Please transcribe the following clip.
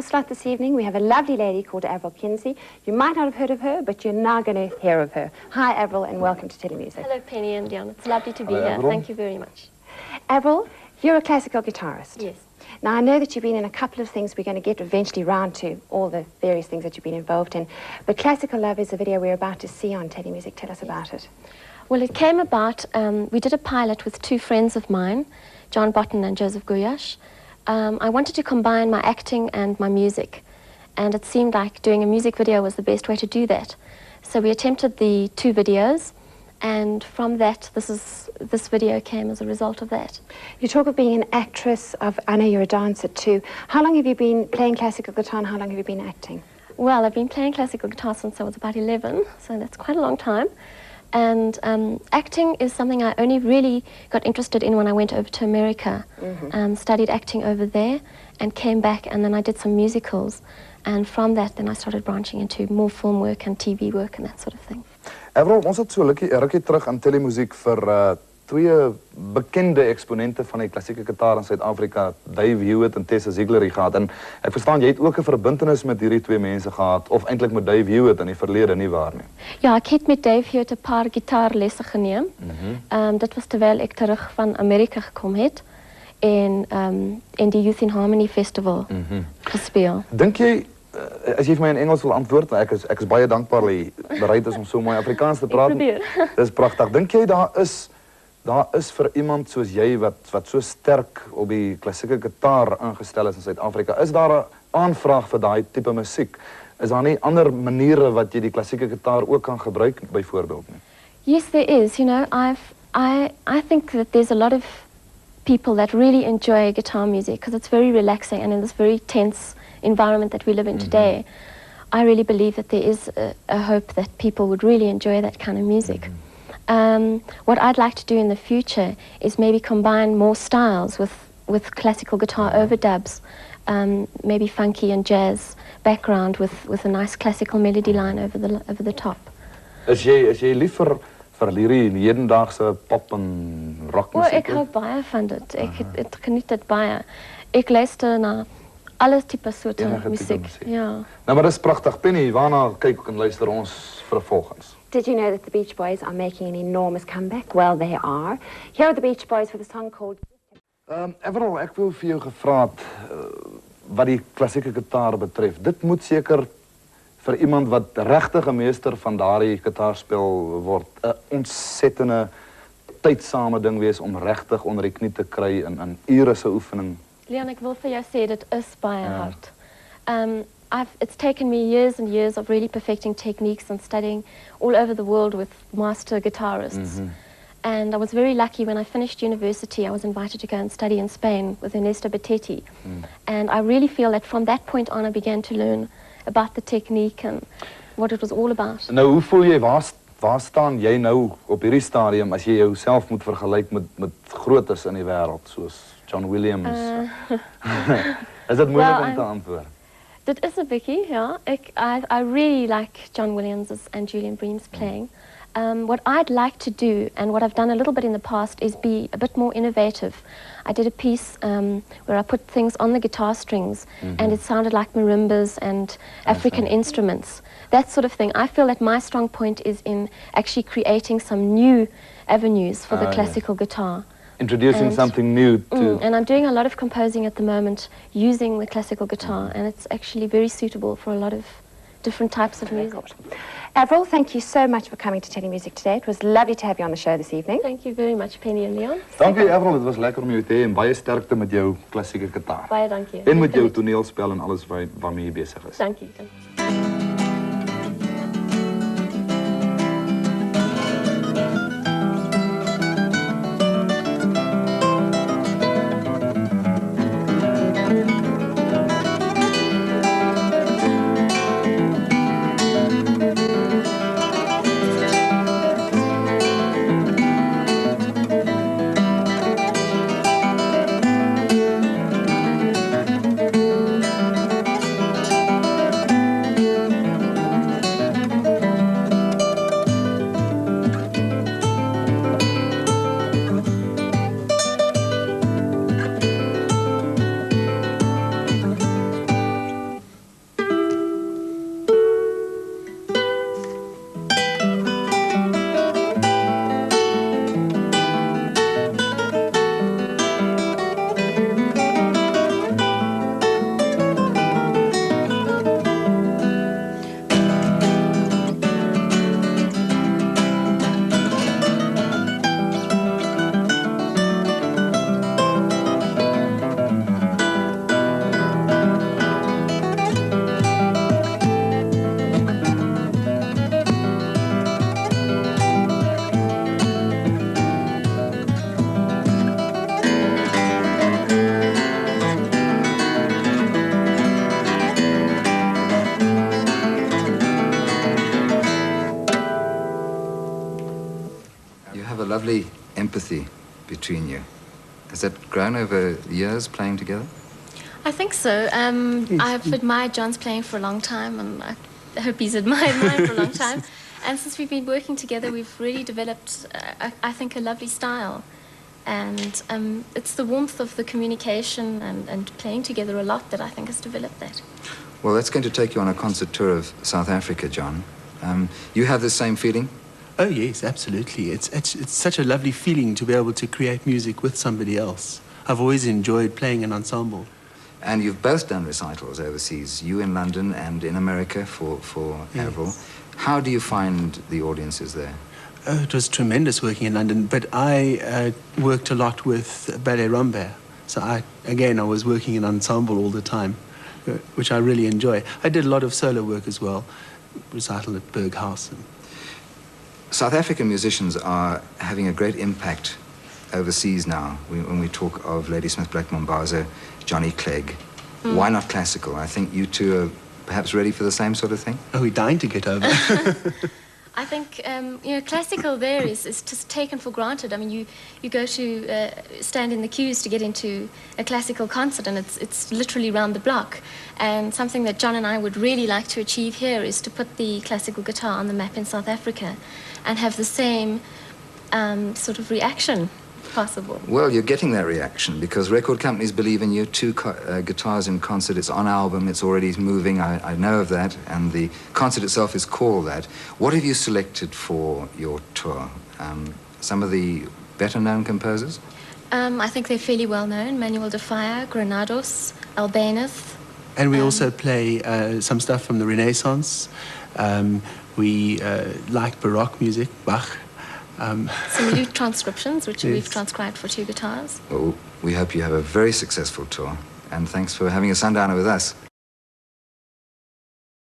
slot this evening, we have a lovely lady called Avril Kinsey. You might not have heard of her, but you're now going to hear of her. Hi, Avril, and welcome to Telemusic. Hello, Penny and Leon. It's lovely to be Hello, here. Avril. Thank you very much. Avril, you're a classical guitarist. Yes. Now, I know that you've been in a couple of things. We're going to get eventually round to all the various things that you've been involved in. But Classical Love is a video we're about to see on Telemusic. Tell us about it. Well, it came about, we did a pilot with two friends of mine, John Botten and Joseph Guyash. I wanted to combine my acting and my music, and it seemed like doing a music video was the best way to do that. So we attempted the two videos, and from that, this video came as a result of that. You talk of being an actress, I know you're a dancer too. How long have you been playing classical guitar and how long have you been acting? Well, I've been playing classical guitar since I was about 11, so that's quite a long time. And acting is something I only really got interested in when I went over to America. Studied acting over there and came back, and then I did some musicals. And from that, then I started branching into more film work and TV work and that sort of thing. Avril, ons het so rukkie terug aan telemusiek vir twee bekende eksponente van die klassieke gitaar in Suid-Afrika, Dave Hewitt en Tessa Ziegler gehad. En ek verstaan jy het ook 'n verbintenis met hierdie twee mense gehad, of eintlik met Dave Hewitt in die verlede, nie waar nie? Ja, ek het met Dave Hewitt 'n paar gitaarlesse geneem. Dit was terwyl ek terug van Amerika gekom het en in die Youth in Harmony Festival gespeel. Dink jy, as jy vir my in Engels wil antwoord, ek is baie dankbaar dat jy bereid is om so mooi Afrikaans te praat. Dis pragtig. Dink jy daar is vir iemand soos jy wat so sterk op die klassieke gitaar ingestel is in Suid-Afrika, is daar 'n aanvraag vir daai tipe musiek? Is daar nie ander maniere wat jy die klassieke gitaar ook kan gebruik byvoorbeeld nie? Yes, there is. You know, I think that there's a lot of people that really enjoy guitar music because it's very relaxing, and in this very tense environment that we live in today, I really believe that there is a hope that people would really enjoy that kind of music. What I'd like to do in the future is maybe combine more styles with classical guitar overdubs, maybe funky and jazz background with a nice classical melody line over the top. Is jy lief vir hierdie hedendaagse pop en rock musiek? Well, ek hou baie van dit. Ek geniet dit baie. Ek luister na alle tipe soorte musiek. Ja. Nou, maar dis pragtig. Penny, waarna kyk en luister ons vervolgens? Did you know that the Beach Boys are making an enormous comeback? Well, they are. Here are the Beach Boys with a song called... Avril, ek wil vir jou gevra het, wat die klassieke gitaar betref. Dit moet seker vir iemand wat regtig 'n meester van daardie gitaarspel word, 'n ontsettende tydsame ding wees om regtig onder die knie te kry in ure se oefening. Leon, ek wil vir jou sê dit is baie hard. It's taken me years and years of really perfecting techniques and studying all over the world with master guitarists. And I was very lucky when I finished university. I was invited to go and study in Spain with Ernesto Bettetti. And I really feel that from that point on I began to learn about the technique and what it was all about. Nou, hoe voel jy, waar staan jy nou op hierdie stadium as jy jouself moet vergelyk met grootes in die wêreld soos John Williams? Is dit moeilik om te antwoord? Dit is 'n bietjie, ja. I really like John Williams and Julian Bream's playing. What I'd like to do, and what I've done a little bit in the past, is be a bit more innovative. I did a piece where I put things on the guitar strings, and it sounded like marimbas and African instruments, that sort of thing. I feel that my strong point is in actually creating some new avenues for the classical guitar. Introducing something new to... and I'm doing a lot of composing at the moment using the classical guitar, and it's actually very suitable for a lot of different types of music. Avril, thank you so much for coming to Telemusic today. It was lovely to have you on the show this evening. Thank you very much, Penny and Leon. Dankie, Avril. Dit was lekker om jou te hê en baie sterkte met jou klassieke gitaar. Baie dankie. En met jou toneelspel en alles waarmee jy besig is. Dankie. lovely empathy between you. Has that grown over years playing together? I think so. I've admired John's playing for a long time, and I hope he's admired mine for a long time. And since we've been working together, we've really developed, I think, a lovely style. And it's the warmth of the communication and playing together a lot that I think has developed that. Well, that's going to take you on a concert tour of South Africa, John. You have the same feeling? Oh, yes, absolutely. It's such a lovely feeling to be able to create music with somebody else. I've always enjoyed playing an ensemble. And you've both done recitals overseas, you in London and in America for Yes. Avril. How do you find the audiences there? Oh, it was tremendous working in London, but I worked a lot with Ballet Rambert. So I was working in ensemble all the time, which I really enjoy. I did a lot of solo work as well, recital at Berghaus. South African musicians are having a great impact overseas now. When we talk of Ladysmith Black Mambazo, Johnny Clegg, why not classical? I think you two are perhaps ready for the same sort of thing? Oh, we're dying to get over. I think, classical there is just taken for granted. I mean, you go to stand in the queues to get into a classical concert, and it's literally round the block. And something that John and I would really like to achieve here is to put the classical guitar on the map in South Africa and have the same sort of reaction possible. Well, you're getting that reaction because record companies believe in you. Two guitars in concert, it's on album, it's already moving, I know of that, and the concert itself is called that. What have you selected for your tour? Some of the better-known composers? I think they're fairly well-known. Manuel de Falla, Granados, Albaneth. And we also play some stuff from the Renaissance. We like Baroque music, Bach. Some lute transcriptions, which Yes. we've transcribed for two guitars. Well, we hope you have a very successful tour, and thanks for having a sundowner with us.